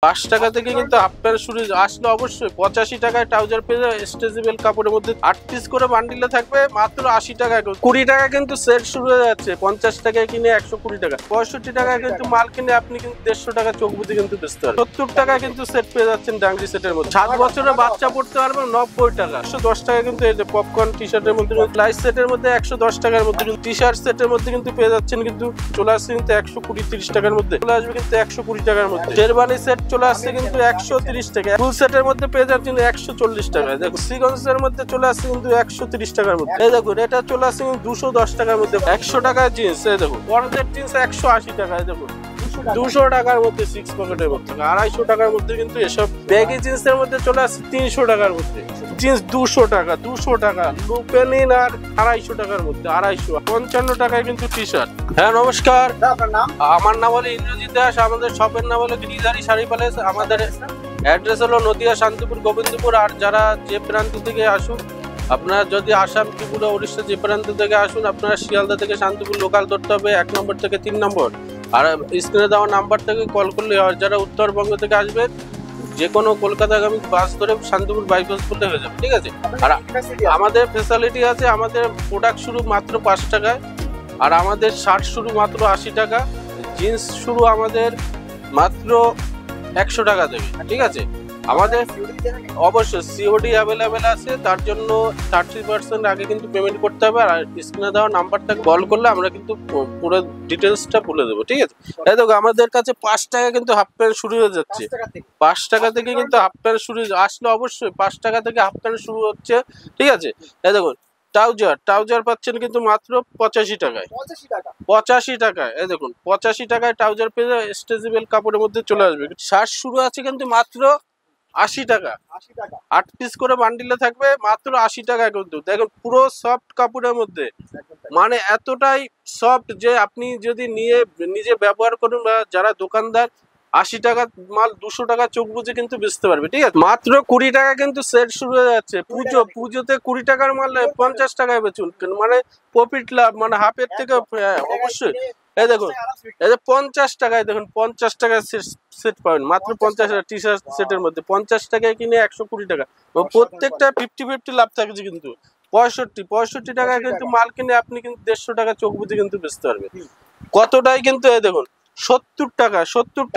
5 টাকা থেকে কিন্তু হাফ প্যান্ট শুরু আসলে অবশ্যই 85 টাকায় ট্রাউজার পেয়ে যাবে স্ট্রেচেবল কাপড়ের মধ্যে 8 পিস করে বান্ডিলে থাকবে মাত্র 80 টাকায়। 20 টাকা কিন্তু সেট শুরু হয়ে যাচ্ছে, 50 টাকায় কিনে 120 টাকা, 65 টাকায় কিন্তু মাল কিনে আপনি কিন্তু 150 টাকা চোখ বুঝে কিন্তু বেচতে পারবেন। 70 টাকায় কিন্তু সেট পেয়ে যাচ্ছেন ডাঙ্গি সেটের মধ্যে। 7 বছরের বাচ্চা পড়তে পারবে 90 টাকা। 110 টাকা কিন্তু এই যে পপকর্ন টি শার্টের মধ্যে লাইট সেটের মধ্যে 110 টাকার মধ্যে কিন্তু টি শার্ট সেটের মধ্যে কিন্তু পেয়ে যাচ্ছেন কিন্তু চলে আসছে কিন্তু 120-30 টাকার মধ্যে চলে আসবে কিন্তু 120 টাকার মধ্যে। শেরবানি সেট চলে আসছে কিন্তু 130 টাকা। ফুল সেটের মধ্যে পেয়ে যাচ্ছেন 140 টাকা। দেখো সিকোয়েন্সের মধ্যে চলে আসছে কিন্তু 130 টাকার মধ্যে। এই দেখুন এটা চলে আসছে কিন্তু 210 টাকার মধ্যে। 100 টাকায় জিন্স, এই দেখুন বড়দের জিন্স 180 টাকায়। দেখুন 200 টাকার মধ্যে 6 পকেটের মধ্যে, 250 টাকার মধ্যে কিন্তু এসব ব্যাগি জিন্সের মধ্যে চলে আসছে 300 টাকার মধ্যে। জিন্স 200 টাকা, 200 টাকা লুপেনিন আর 250 টাকার মধ্যে, 255 টাকায় কিন্তু টি শার্ট। হ্যাঁ নমস্কার, আমার নাম হলো ইন্দ্রজিৎ দাস, আমাদের শপের নাম হলো গিরিধারী শাড়ি প্যালেস। আমাদের অ্যাড্রেস হলো নদিয়া, শান্তিপুর, গোবিন্দপুর। আর যারা যে প্রান্ত থেকে আসুন, আপনারা যদি আসাম, ত্রিপুরা, উড়িষ্যা যে প্রান্ত থেকে আসুন, আপনারা শিয়ালদা থেকে শান্তিপুর লোকাল ধরতে হবে 1 নম্বর থেকে 3 নম্বর। আর স্ক্রিনে দেওয়া নাম্বার থেকে কল করলে হয়। যারা উত্তরবঙ্গ থেকে আসবেন, যে কোনো কলকাতাগামী বাস ধরে শান্তিপুর বাইপাস করলে হয়ে যাবে, ঠিক আছে। আর আমাদের ফেসিলিটি আছে, আমাদের প্রোডাক্ট শুরু মাত্র 5 টাকায়, আর আমাদের শার্ট শুরু মাত্র 80 টাকা, জিন্স শুরু আমাদের মাত্র 100 টাকা থেকে, ঠিক আছে। আমাদের অবশ্যই সিওডি অ্যাভেলেবেল আছে, তার জন্য 30% আগে কিন্তু পেমেন্ট করতে হবে। আর স্ক্রিনে দেওয়া নাম্বারটা কল করলে আমরা কিন্তু পুরো ডিটেলসটা বলে দেবো, ঠিক আছে। এই দেখো আমাদের কাছে 5 টাকা কিন্তু হাফ প্যান্ট শুরু হয়ে যাচ্ছে। 5 টাকা থেকে কিন্তু হাফ প্যান্ট শুরু আসলে অবশ্যই 5 টাকা থেকে হাফ প্যান্ট শুরু হচ্ছে, ঠিক আছে। এই দেখুন ট্রাউজার পাচ্ছেন কিন্তু মাত্র 85 টাকায়। 85 টাকায়, এই দেখুন 85 টাকায় ট্রাউজার পেয়ে যাবে স্ট্রেচেবল কাপড়ের মধ্যে চলে আসবে। শার্ট শুরু আছে কিন্তু মাত্র 80 টাকা। 8 পিস করে বান্ডিলে থাকবে মাত্র 80 টাকায় কিন্তু। দেখুন পুরো সফট কাপড়ের মধ্যে, মানে এতটাই সফট যে আপনি যদি নিজে ব্যবহার করুন, বা যারা দোকানদার 80 টাকা মাল 200 টাকা চোখ বুঝে কিন্তু বেচতে পারবে, ঠিক আছে। মাত্র 20 টাকা কিন্তু সেট শুরু হয়ে যাচ্ছে। পুজোতে 20 টাকার মাল 50 টাকায় বেচুন, মানে প্রফিট লাভ, মানে হাফের থেকে অবশ্যই। এই দেখুন এই যে 50 টাকায়, দেখুন 50 টাকায় সেট পাবেন মাত্র 50 টাকা। টি শার্ট সেটের মধ্যে 50 টাকায় কিনে 120 টাকা, প্রত্যেকটা 50-50 লাভ থাকছে কিন্তু। 65 টাকায় কিন্তু মাল কিনে আপনি কিন্তু 150 টাকা চোখ বুঝে কিন্তু বেচতে পারবেন। কতটাই কিন্তু এই দেখুন 70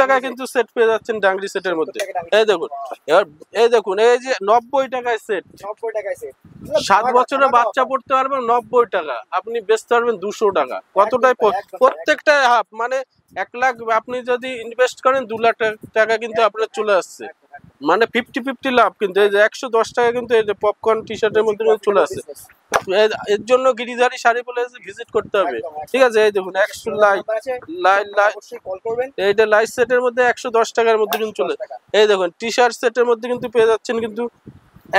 টাকা কিন্তু সেট পেয়ে যাচ্ছেন ডাঙ্গি সেটের মধ্যে। এই দেখুন এবার এই দেখুন এই যে 90 টাকায় সেট। 7 বছরের বাচ্চা পড়তে পারবেন 90 টাকা, আপনি বেচতে পারবেন 200 টাকা। কতটাই প্রত্যেকটাই হাফ, মানে 1 লাখ আপনি যদি ইনভেস্ট করেন 2 লাখ টাকা কিন্তু আপনার চলে আসছে, মানে 50-50 লাভ কিন্তু। এই যে 110 টাকা কিন্তু এই যে পপকর্ন টি শার্টের মধ্যে চলে আসছে। এর জন্য গিরিধারী শাড়ি প্যালেস ভিজিট করতে হবে, ঠিক আছে। এই দেখুন 100 এইটা লাইট সেটের মধ্যে 110 টাকার মধ্যে কিন্তু চলে। এই দেখুন টি শার্ট সেটের মধ্যে কিন্তু পেয়ে যাচ্ছেন কিন্তু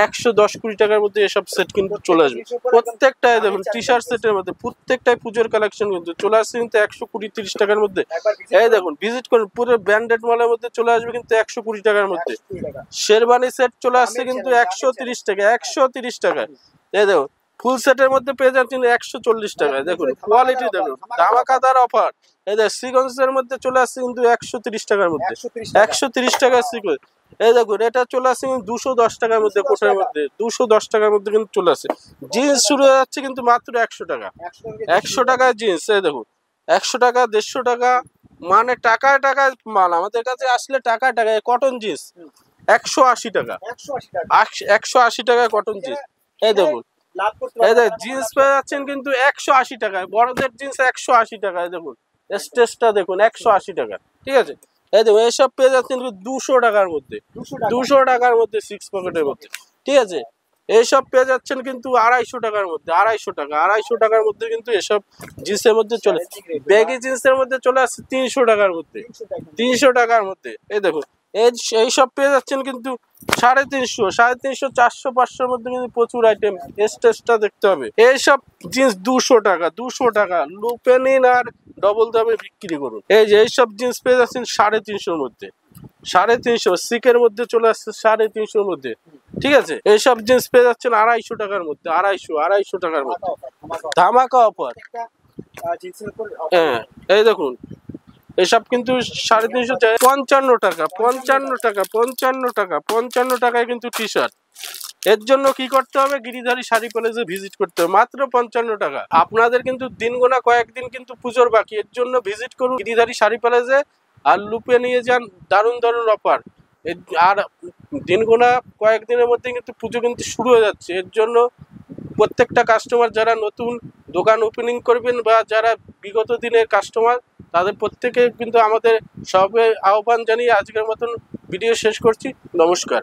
110-20 টাকার মধ্যে এসব সেট কিন্তু চলে আসবে। প্রত্যেকটাই দেখুন টি শার্ট সেটের মধ্যে প্রত্যেকটাই পুজোর কালেকশন কিন্তু চলে আসছে কিন্তু 120-30 টাকার মধ্যে। এই দেখুন ভিজিট করুন, পুরো ব্র্যান্ডেড মালের মধ্যে চলে আসবে কিন্তু 120 টাকার মধ্যে। শেরবানি সেট চলে আসছে কিন্তু 130 টাকা, 130 টাকায়। এই দেখুন ফুল সেটের মধ্যে পেয়ে যাচ্ছেন 140 টাকায়। দেখুন কোয়ালিটি দেখুন, ধামাকাদার অফার। এই যে সিকোয়েন্সের মধ্যে চলে আসছে কিন্তু 130 টাকার মধ্যে, 130 টাকার সিকোয়েন্স। এই দেখুন এটা চলে আসছে কিন্তু 210 টাকার মধ্যে, কোটার মধ্যে 210 টাকার মধ্যে কিন্তু চলে আসছে। জিন্স শুরু হয়ে যাচ্ছে কিন্তু মাত্র 100 টাকা, 100 টাকায় জিন্স। এই দেখুন 100 টাকা, 150 টাকা, মানে টাকায় টাকায় মাল। আমাদের কাছে আসলে টাকায় টাকায় কটন জিন্স 180 টাকা, 180 টাকায় কটন জিন্স। এই দেখুন এই যে জিন্স পেয়ে যাচ্ছেন কিন্তু 180 টাকায়, বড়দের জিন্স 180 টাকায়। দেখুন স্টেজটা দেখুন 180 টাকা, ঠিক আছে। এই দেখুন এইসব পেয়ে যাচ্ছেন কিন্তু 200 টাকার মধ্যে, 200 টাকার মধ্যে 6 পকেটের মধ্যে, ঠিক আছে। এইসব পেয়ে যাচ্ছেন কিন্তু 250 টাকার মধ্যে, 250 টাকার মধ্যে কিন্তু এসব জিন্সের মধ্যে চলে। ব্যাগি জিন্সের মধ্যে চলে আসছে 300 টাকার মধ্যে, 300 টাকার মধ্যে। এই দেখুন এইসব পেয়ে যাচ্ছেন কিন্তু 350, 400-500 মধ্যে কিন্তু প্রচুর আইটেম। স্টেজটা দেখতে হবে। এইসব জিন্স 200 টাকা, 200 টাকা লুপেনিন আর ডবল দামে বিক্রি করুন। এই যে এইসব জিন্স পেয়ে যাচ্ছেন 350 মধ্যে, 350 সিকের মধ্যে চলে আসছে 350 মধ্যে, ঠিক আছে। এইসব জিন্স পেয়ে যাচ্ছেন 250 টাকার মধ্যে, 250 টাকার মধ্যে ধামাকা অফার। হ্যাঁ এই দেখুন এসব কিন্তু 350 টাকা, 55 টাকায় কিন্তু টি শার্ট। এর জন্য কি করতে হবে, গিরিধারী শাড়ি প্যালেসে ভিজিট করতে হবে, মাত্র 55 টাকা। আপনাদের কিন্তু দিন গোনা কয়েকদিন কিন্তু পুজোর বাকি, এর জন্য ভিজিট করুন গিরিধারী শাড়ি প্যালেসে আর লুপে নিয়ে যান দারুণ দারুণ অফার। আর দিন গোনা কয়েকদিনের মধ্যে কিন্তু পুজো কিন্তু শুরু হয়ে যাচ্ছে, এর জন্য প্রত্যেকটা কাস্টমার যারা নতুন দোকান ওপেনিং করবেন বা যারা বিগত দিনের কাস্টমার, তাদের প্রত্যেকে কিন্তু আমাদের সবে আহ্বান জানিয়ে আজকের মতন ভিডিও শেষ করছি। নমস্কার।